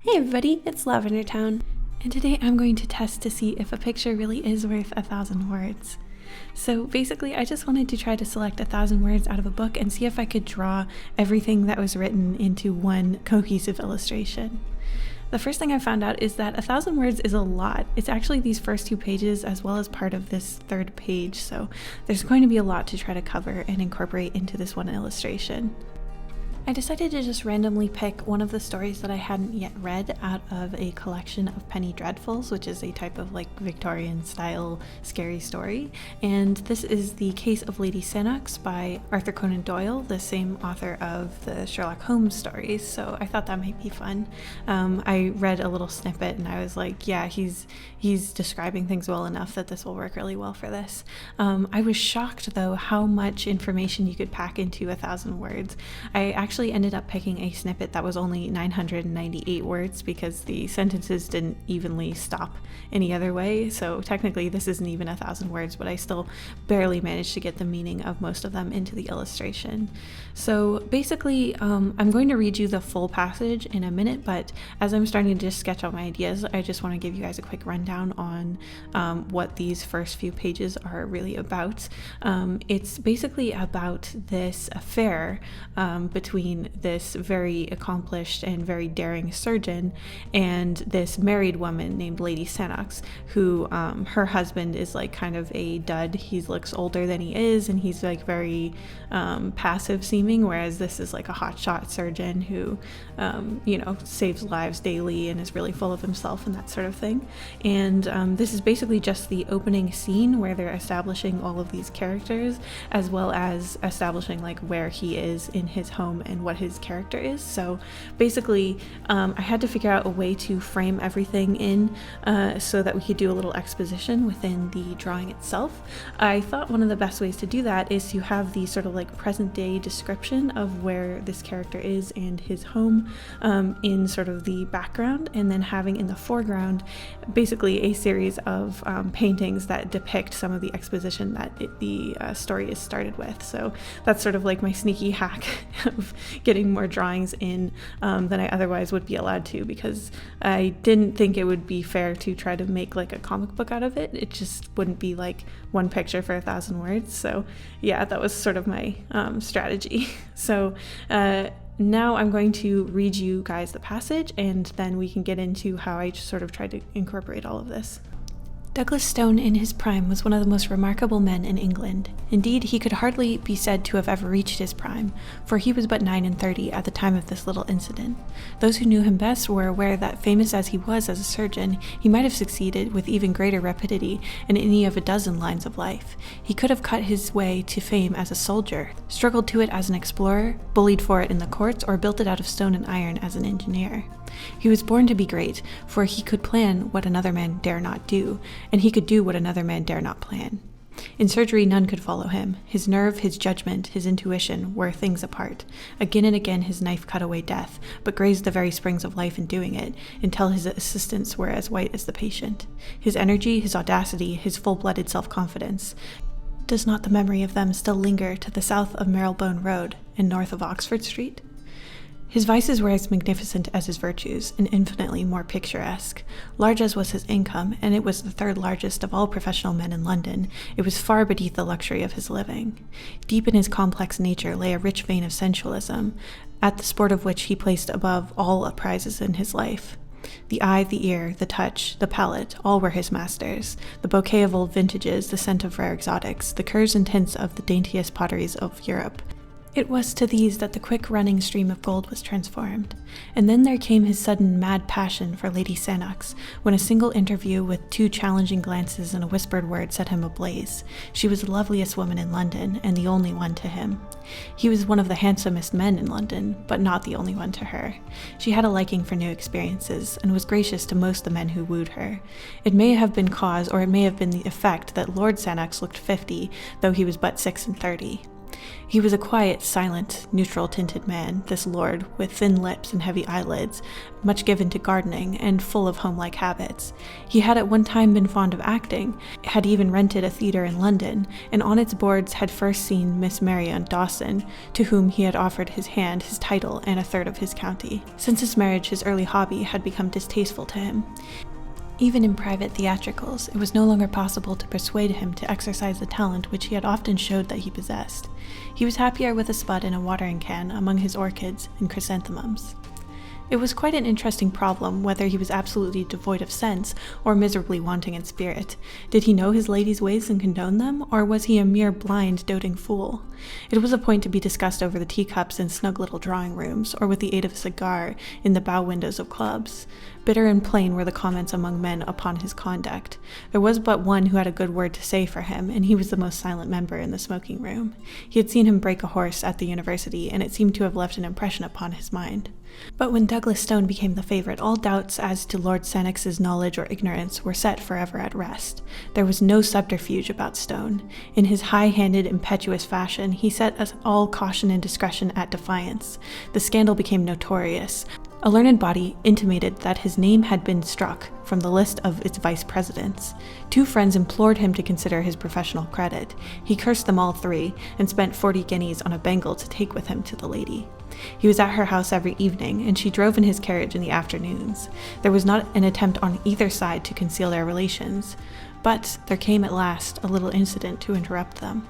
Hey everybody, it's LavenderTowne, and today I'm going to test to see if a picture really is worth 1,000 words. So basically, I just wanted to try to select 1,000 words out of a book and see if I could draw everything that was written into one cohesive illustration. The first thing I found out is that 1,000 words is a lot. It's actually these first two pages as well as part of this third page, so there's going to be a lot to try to cover and incorporate into this one illustration. I decided to just randomly pick one of the stories that I hadn't yet read out of a collection of Penny Dreadfuls, which is a type of Victorian style scary story. And this is The Case of Lady Sannox by Arthur Conan Doyle, the same author of the Sherlock Holmes stories, so I thought that might be fun. I read a little snippet and I was like, yeah, he's describing things well enough that this will work really well for this. I was shocked though how much information you could pack into 1,000 words. I actually ended up picking a snippet that was only 998 words because the sentences didn't evenly stop any other way, so technically this isn't even 1,000 words, but I still barely managed to get the meaning of most of them into the illustration. So basically, I'm going to read you the full passage in a minute, but as I'm starting to just sketch out my ideas, I just want to give you guys a quick rundown on what these first few pages are really about. It's basically about this affair between this very accomplished and very daring surgeon and this married woman named Lady Sannox, who her husband is kind of a dud. He looks older than he is, and he's very passive seeming, whereas this is a hotshot surgeon who saves lives daily and is really full of himself and that sort of thing. And this is basically just the opening scene where they're establishing all of these characters, as well as establishing where he is in his home and what his character is. So basically, I had to figure out a way to frame everything in so that we could do a little exposition within the drawing itself. I thought one of the best ways to do that is to have the sort of present day description of where this character is and his home in sort of the background, and then having in the foreground basically a series of paintings that depict some of the exposition that the story is started with. So that's sort of my sneaky hack of getting more drawings in than I otherwise would be allowed to, because I didn't think it would be fair to try to make a comic book out of it. It just wouldn't be one picture for 1,000 words. So yeah, that was sort of my strategy. So now I'm going to read you guys the passage, and then we can get into how I sort of tried to incorporate all of this. Douglas Stone in his prime was one of the most remarkable men in England. Indeed, he could hardly be said to have ever reached his prime, for he was but 39 at the time of this little incident. Those who knew him best were aware that, famous as he was as a surgeon, he might have succeeded with even greater rapidity in any of a dozen lines of life. He could have cut his way to fame as a soldier, struggled to it as an explorer, bullied for it in the courts, or built it out of stone and iron as an engineer. He was born to be great, for he could plan what another man dare not do, and he could do what another man dare not plan. In surgery, none could follow him. His nerve, his judgment, his intuition were things apart. Again and again his knife cut away death, but grazed the very springs of life in doing it, until his assistants were as white as the patient. His energy, his audacity, his full-blooded self-confidence, does not the memory of them still linger to the south of Marylebone Road and north of Oxford Street? His vices were as magnificent as his virtues, and infinitely more picturesque. Large as was his income, and it was the third largest of all professional men in London, it was far beneath the luxury of his living. Deep in his complex nature lay a rich vein of sensualism, at the sport of which he placed above all prizes in his life. The eye, the ear, the touch, the palate, all were his masters. The bouquet of old vintages, the scent of rare exotics, the curves and tints of the daintiest potteries of Europe. It was to these that the quick-running stream of gold was transformed. And then there came his sudden mad passion for Lady Sannox, when a single interview with 2 challenging glances and a whispered word set him ablaze. She was the loveliest woman in London, and the only one to him. He was one of the handsomest men in London, but not the only one to her. She had a liking for new experiences, and was gracious to most of the men who wooed her. It may have been cause, or it may have been the effect, that Lord Sannox looked 50, though he was but 36. He was a quiet, silent, neutral-tinted man, this lord, with thin lips and heavy eyelids, much given to gardening, and full of home-like habits. He had at one time been fond of acting, had even rented a theatre in London, and on its boards had first seen Miss Marianne Dawson, to whom he had offered his hand, his title, and a third of his county. Since his marriage, his early hobby had become distasteful to him. Even in private theatricals, it was no longer possible to persuade him to exercise the talent which he had often showed that he possessed. He was happier with a spud in a watering can among his orchids and chrysanthemums. It was quite an interesting problem whether he was absolutely devoid of sense or miserably wanting in spirit. Did he know his lady's ways and condone them, or was he a mere blind, doting fool? It was a point to be discussed over the teacups in snug little drawing rooms, or with the aid of a cigar in the bow windows of clubs. Bitter and plain were the comments among men upon his conduct. There was but one who had a good word to say for him, and he was the most silent member in the smoking room. He had seen him break a horse at the university, and it seemed to have left an impression upon his mind. But when Douglas Stone became the favorite, all doubts as to Lord Sannox's knowledge or ignorance were set forever at rest. There was no subterfuge about Stone. In his high-handed, impetuous fashion, he set us all caution and discretion at defiance. The scandal became notorious. A learned body intimated that his name had been struck from the list of its vice presidents. 2 friends implored him to consider his professional credit. He cursed them all 3 and spent 40 guineas on a bangle to take with him to the lady. He was at her house every evening, and she drove in his carriage in the afternoons. There was not an attempt on either side to conceal their relations, but there came at last a little incident to interrupt them.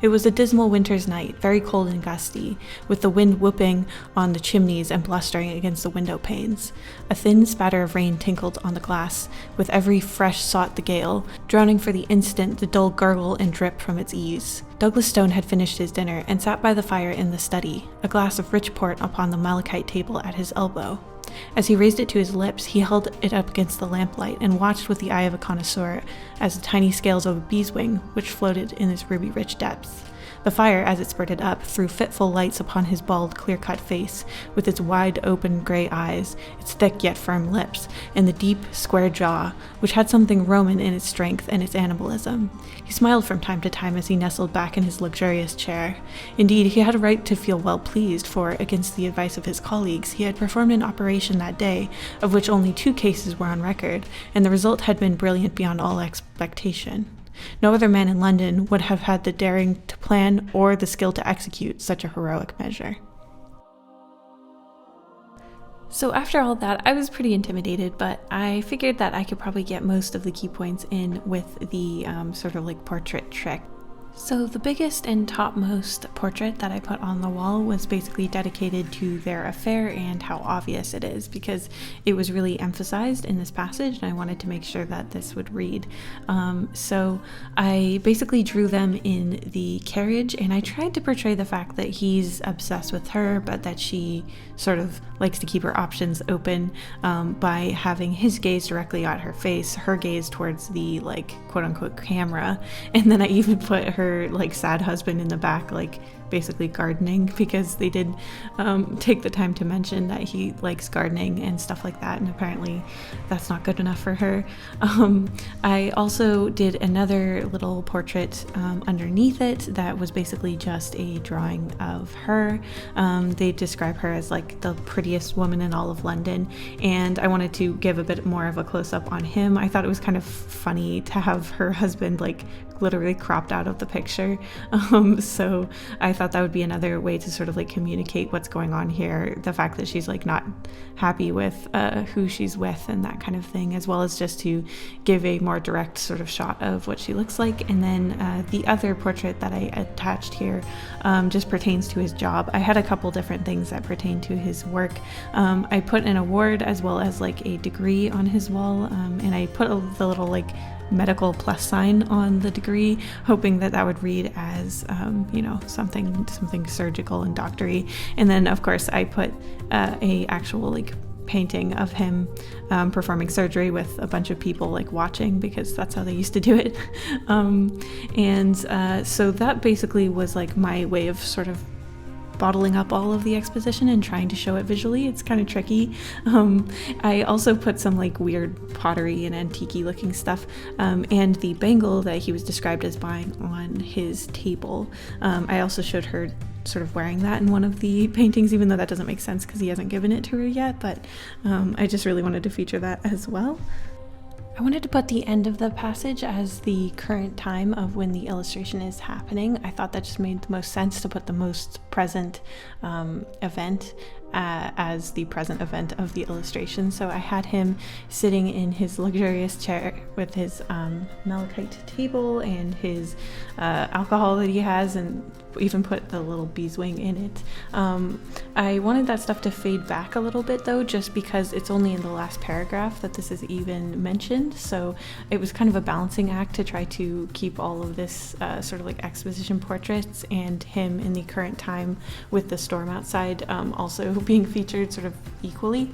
It was a dismal winter's night, very cold and gusty, with the wind whooping on the chimneys and blustering against the window panes. A thin spatter of rain tinkled on the glass, with every fresh sought the gale, drowning for the instant the dull gurgle and drip from its eaves. Douglas Stone had finished his dinner and sat by the fire in the study, a glass of rich port upon the malachite table at his elbow. As he raised it to his lips, he held it up against the lamplight and watched with the eye of a connoisseur as the tiny scales of a bee's wing which floated in its ruby-rich depths. The fire, as it spurted up, threw fitful lights upon his bald, clear-cut face, with its wide-open gray eyes, its thick yet firm lips, and the deep, square jaw, which had something Roman in its strength and its animalism. He smiled from time to time as he nestled back in his luxurious chair. Indeed, he had a right to feel well pleased, for, against the advice of his colleagues, he had performed an operation that day, of which only 2 cases were on record, and the result had been brilliant beyond all expectation. No other man in London would have had the daring to plan or the skill to execute such a heroic measure. So after all that, I was pretty intimidated, but I figured that I could probably get most of the key points in with the sort of like portrait trick. So the biggest and topmost portrait that I put on the wall was basically dedicated to their affair and how obvious it is, because it was really emphasized in this passage and I wanted to make sure that this would read. So I basically drew them in the carriage, and I tried to portray the fact that he's obsessed with her, but that she sort of likes to keep her options open by having his gaze directly at her face, her gaze towards the like quote-unquote camera, and then I even put her like sad husband in the back, like basically gardening, because they did take the time to mention that he likes gardening and stuff like that, and apparently that's not good enough for her. I also did another little portrait underneath it that was basically just a drawing of her. They describe her as like the prettiest woman in all of London, and I wanted to give a bit more of a close-up on him. I thought it was kind of funny to have her husband like literally cropped out of the picture, so I thought that would be another way to sort of like communicate what's going on here, the fact that she's like not happy with who she's with and that kind of thing, as well as just to give a more direct sort of shot of what she looks like. And then the other portrait that I attached here just pertains to his job. I had a couple different things that pertain to his work. I put an award as well as like a degree on his wall, and I put the little like medical plus sign on the degree, hoping that that would read as something surgical and doctory. And then of course I put a actual like painting of him performing surgery with a bunch of people like watching, because that's how they used to do it. So that basically was like my way of sort of bottling up all of the exposition and trying to show it visually. It's kind of tricky. I also put some like weird pottery and antique looking stuff and the bangle that he was described as buying on his table. I also showed her sort of wearing that in one of the paintings, even though that doesn't make sense because he hasn't given it to her yet, but I just really wanted to feature that as well. I wanted to put the end of the passage as the current time of when the illustration is happening. I thought that just made the most sense to put the most present event as the present event of the illustration. So I had him sitting in his luxurious chair with his malachite table and his alcohol that he has, and even put the little bee's wing in it. I wanted that stuff to fade back a little bit though, just because it's only in the last paragraph that this is even mentioned. So it was kind of a balancing act to try to keep all of this sort of like exposition portraits and him in the current time with the storm outside also being featured sort of equally.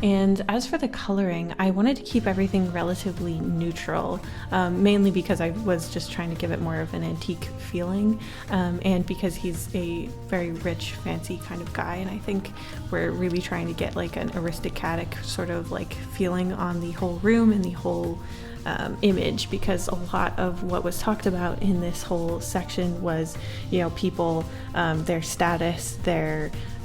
And as for the coloring, I wanted to keep everything relatively neutral, mainly because I was just trying to give it more of an antique feeling, and because he's a very rich, fancy kind of guy, and I think we're really trying to get like an aristocratic sort of like feeling on the whole room and the whole image, because a lot of what was talked about in this whole section was, you know, people, their status,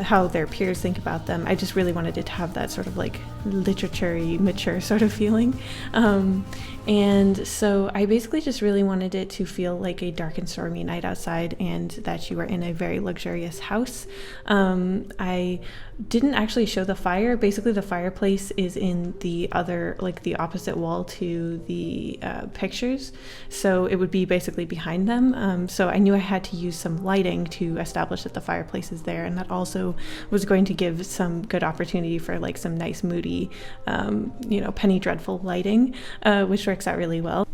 how their peers think about them. I just really wanted it to have that sort of like literature-y, mature sort of feeling. And so I basically just really wanted it to feel like a dark and stormy night outside and that you are in a very luxurious house. I didn't actually show the fire. Basically the fireplace is in the other, like the opposite wall to the pictures. So it would be basically behind them. So I knew I had to use some lighting to establish that the fireplace is there, and that also was going to give some good opportunity for like some nice moody, you know, Penny Dreadful lighting, which works out really well.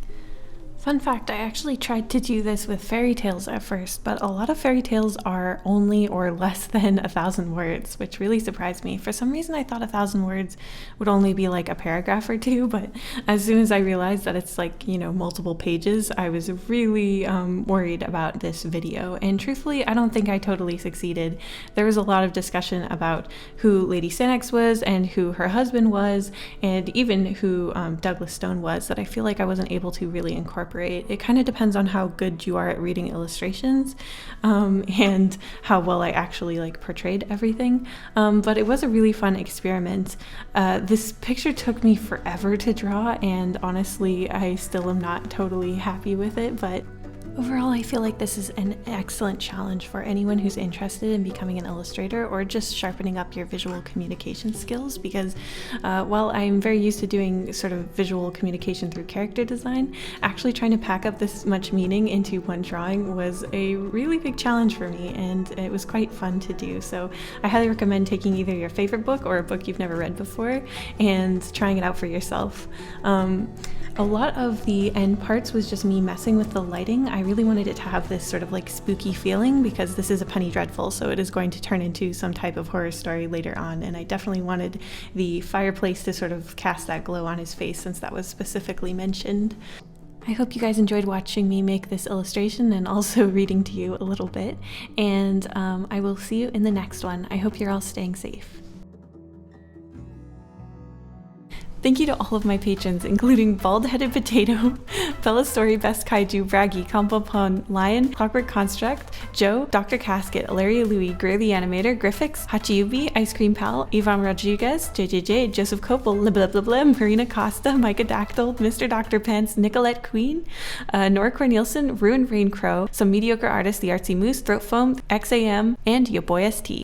Fun fact, I actually tried to do this with fairy tales at first, but a lot of fairy tales are only or less than 1,000 words, which really surprised me. For some reason, I thought 1,000 words would only be like a paragraph or two, but as soon as I realized that it's like, you know, multiple pages, I was really worried about this video. And truthfully, I don't think I totally succeeded. There was a lot of discussion about who Lady Sannox was and who her husband was, and even who Douglas Stone was, that I feel like I wasn't able to really incorporate. It kind of depends on how good you are at reading illustrations and how well I actually like portrayed everything. But it was a really fun experiment. This picture took me forever to draw, and honestly, I still am not totally happy with it, but overall, I feel like this is an excellent challenge for anyone who's interested in becoming an illustrator or just sharpening up your visual communication skills, because while I'm very used to doing sort of visual communication through character design, actually trying to pack up this much meaning into one drawing was a really big challenge for me, and it was quite fun to do. So I highly recommend taking either your favorite book or a book you've never read before and trying it out for yourself. A lot of the end parts was just me messing with the lighting. I really wanted it to have this sort of like spooky feeling, because this is a Penny Dreadful, so it is going to turn into some type of horror story later on, and I definitely wanted the fireplace to sort of cast that glow on his face, since that was specifically mentioned. I hope you guys enjoyed watching me make this illustration and also reading to you a little bit, and I will see you in the next one. I hope you're all staying safe. Thank you to all of my patrons, including Bald-Headed Potato, Bella Story, Best Kaiju, Braggy, Combo Pun, Lion, Clockwork Construct, Joe, Dr. Casket, Ilaria Louie, Greer the Animator, Griffix, Hachiubi, Ice Cream Pal, Ivan Rodriguez, JJJ, Joseph Copel, blah blah blah, Marina Costa, Micah Dactyl, Mr. Dr. Pants, Nicolette Queen, Nora Cornelison, Ruined Rain Crow, some mediocre artists, The Artsy Moose, Throat Foam, XAM, and Yo Boy ST.